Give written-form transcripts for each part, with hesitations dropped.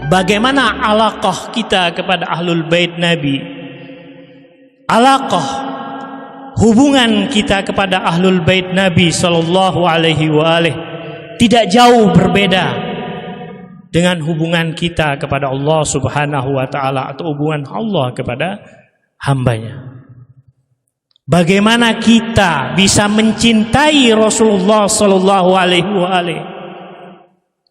bagaimana alaqah kita kepada ahlul bait Nabi, alaqah hubungan kita kepada ahlul bait Nabi sallallahu alaihi wa alihi tidak jauh berbeda dengan hubungan kita kepada Allah Subhanahu wa taala atau hubungan Allah kepada hambanya. Bagaimana kita bisa mencintai Rasulullah sallallahu alaihi wa alihi?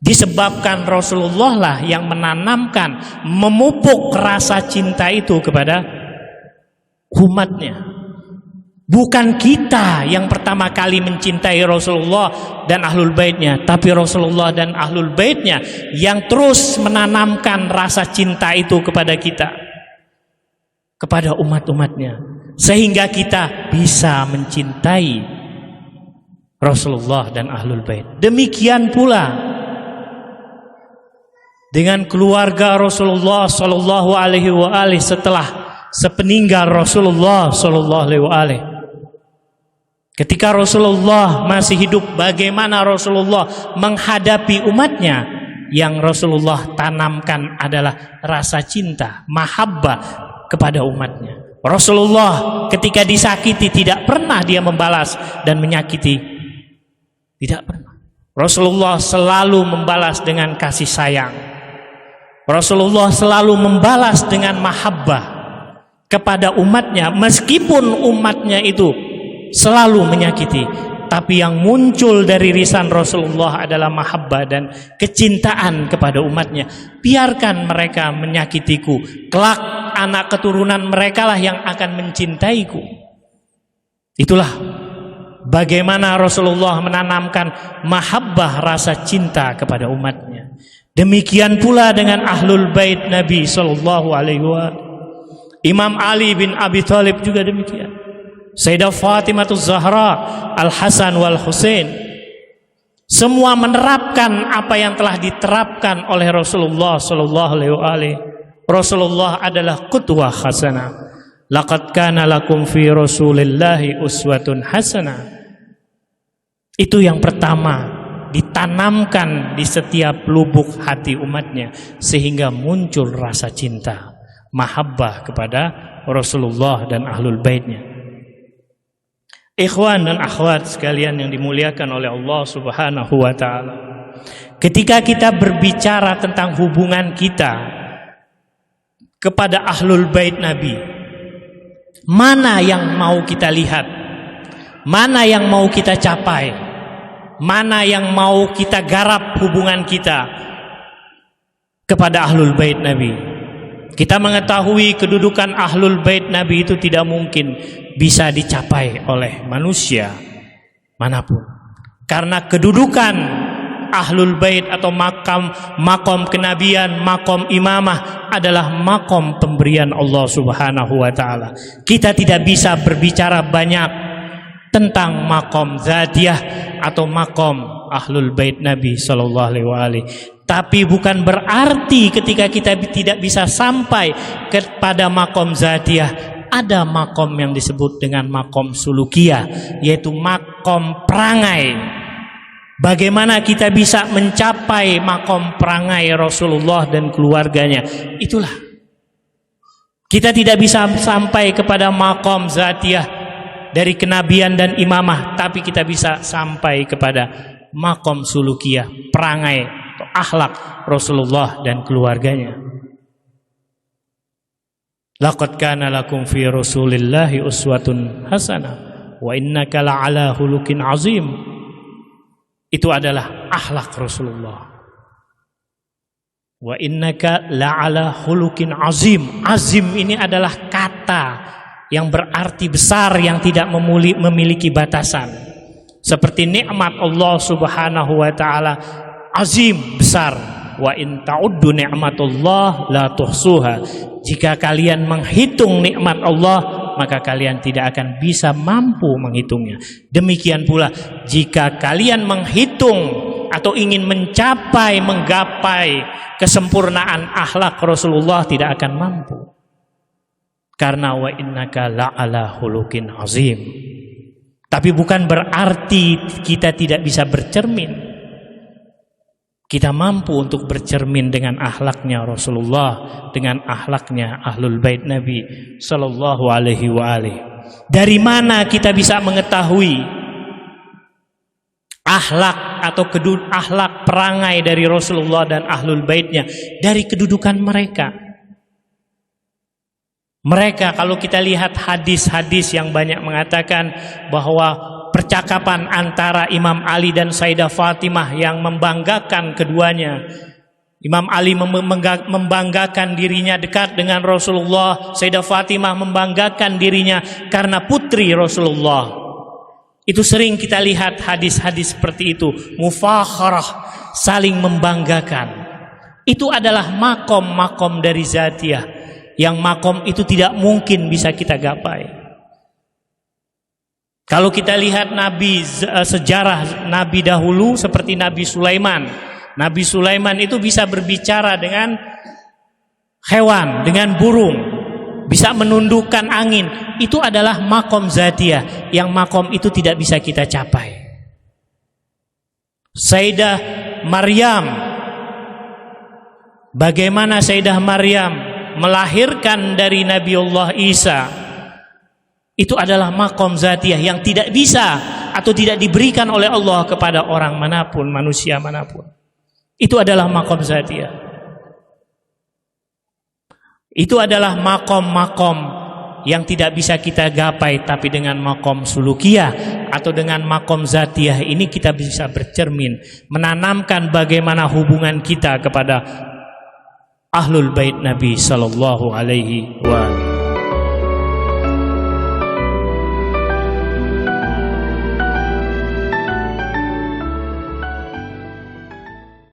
Disebabkan Rasulullah lah yang menanamkan, memupuk rasa cinta itu kepada umatnya. Bukan kita yang pertama kali mencintai Rasulullah dan ahlul baitnya, tapi Rasulullah dan ahlul baitnya yang terus menanamkan rasa cinta itu kepada kita, kepada umat-umatnya, sehingga kita bisa mencintai Rasulullah dan ahlul bait. Demikian pula dengan keluarga Rasulullah sallallahu alaihi wa alihi setelah sepeninggal Rasulullah sallallahu alaihi wa alihi. Ketika Rasulullah masih hidup, bagaimana Rasulullah menghadapi umatnya? Yang Rasulullah tanamkan adalah rasa cinta, mahabbah kepada umatnya. Rasulullah ketika disakiti tidak pernah dia membalas dan menyakiti. Tidak pernah. Rasulullah selalu membalas dengan kasih sayang. Rasulullah selalu membalas dengan mahabbah kepada umatnya, meskipun umatnya itu selalu menyakiti, tapi yang muncul dari lisan Rasulullah adalah mahabbah dan kecintaan kepada umatnya. Biarkan mereka menyakitiku, kelak anak keturunan mereka lah yang akan mencintaiku. Itulah bagaimana Rasulullah menanamkan mahabbah, rasa cinta kepada umatnya. Demikian pula dengan ahlul bait Nabi sallallahu alaihi wasallam. Imam Ali bin Abi Thalib juga demikian. Sayyidah Fatimah Zahra, Al-Hasan wal Husain, semua menerapkan apa yang telah diterapkan oleh Rasulullah sallallahu alaihi wasallam. Rasulullah adalah qudwah hasanah. Laqad kana lakum fi Rasulillahi uswatun hasanah. Itu yang pertama ditanamkan di setiap lubuk hati umatnya, sehingga muncul rasa cinta, mahabbah kepada Rasulullah dan ahlul baitnya. Ikhwan dan akhwat sekalian yang dimuliakan oleh Allah Subhanahu wa taala. Ketika kita berbicara tentang hubungan kita kepada ahlul bait Nabi, mana yang mau kita lihat? Mana yang mau kita capai? Mana yang mau kita garap hubungan kita kepada ahlul bait Nabi? Kita mengetahui kedudukan ahlul bait Nabi itu tidak mungkin bisa dicapai oleh manusia manapun. Karena kedudukan ahlul bait atau makom kenabian, makom imamah adalah makom pemberian Allah Subhanahu wa taala. Kita tidak bisa berbicara banyak tentang makom zatiyah atau makom ahlul bait Nabi sallallahu alaihi wasallam. Tapi bukan berarti ketika kita tidak bisa sampai kepada makom zatiyah, ada makom yang disebut dengan makom sulukiyah, yaitu makom perangai. Bagaimana kita bisa mencapai makom perangai Rasulullah dan keluarganya? Itulah. Kita tidak bisa sampai kepada makom zatiyah dari kenabian dan imamah, tapi kita bisa sampai kepada makom sulukiyah, perangai atau akhlak Rasulullah dan keluarganya. Laqad kana lakum fi Rasulillahi uswatun hasanah wa innaka la'ala khuluqin azim. Itu adalah akhlak Rasulullah. Wa innaka la'ala khuluqin azim. Azim ini adalah kata yang berarti besar, yang tidak memiliki batasan. Seperti nikmat Allah Subhanahu wa taala azim, besar. Wa in ta'uddu ni'matullah la tuhsuha. Jika kalian menghitung nikmat Allah, maka kalian tidak akan bisa mampu menghitungnya. Demikian pula jika kalian menghitung atau ingin mencapai, menggapai kesempurnaan akhlak Rasulullah, tidak akan mampu. Karena wa innaka la'ala khuluqin azim. Tapi bukan berarti kita tidak bisa bercermin. kita mampu untuk bercermin dengan akhlaknya Rasulullah, dengan akhlaknya Ahlul Bait Nabi sallallahu alaihi wa alihi. Dari mana kita bisa mengetahui akhlak atau akhlak perangai dari Rasulullah dan Ahlul Baitnya? Dari kedudukan mereka. Mereka, kalau kita lihat hadis-hadis yang banyak mengatakan bahwa percakapan antara Imam Ali dan Sayyidah Fatimah yang membanggakan keduanya. Imam Ali membanggakan dirinya dekat dengan Rasulullah, Sayyidah Fatimah membanggakan dirinya karena putri Rasulullah. Itu sering kita lihat hadis-hadis seperti itu, mufakharah, saling membanggakan. Itu adalah makom-makom dari zatiyah, yang makom itu tidak mungkin bisa kita gapai. Kalau kita lihat sejarah Nabi dahulu seperti Nabi Sulaiman. Nabi Sulaiman itu bisa berbicara dengan hewan, dengan burung, bisa menundukkan angin. Itu adalah makom zatiyah, yang makom itu tidak bisa kita capai. Sayyidah Maryam, bagaimana Sayyidah Maryam melahirkan dari Nabi Allah Isa, itu adalah makom zatiyah yang tidak bisa atau tidak diberikan oleh Allah kepada orang manapun, manusia manapun. Itu adalah makom zatiyah. Itu adalah makom-makom yang tidak bisa kita gapai, tapi dengan makom sulukiyah atau dengan makom zatiyah ini kita bisa bercermin, menanamkan bagaimana hubungan kita kepada Ahlul Bait Nabi sallallahu alaihi wa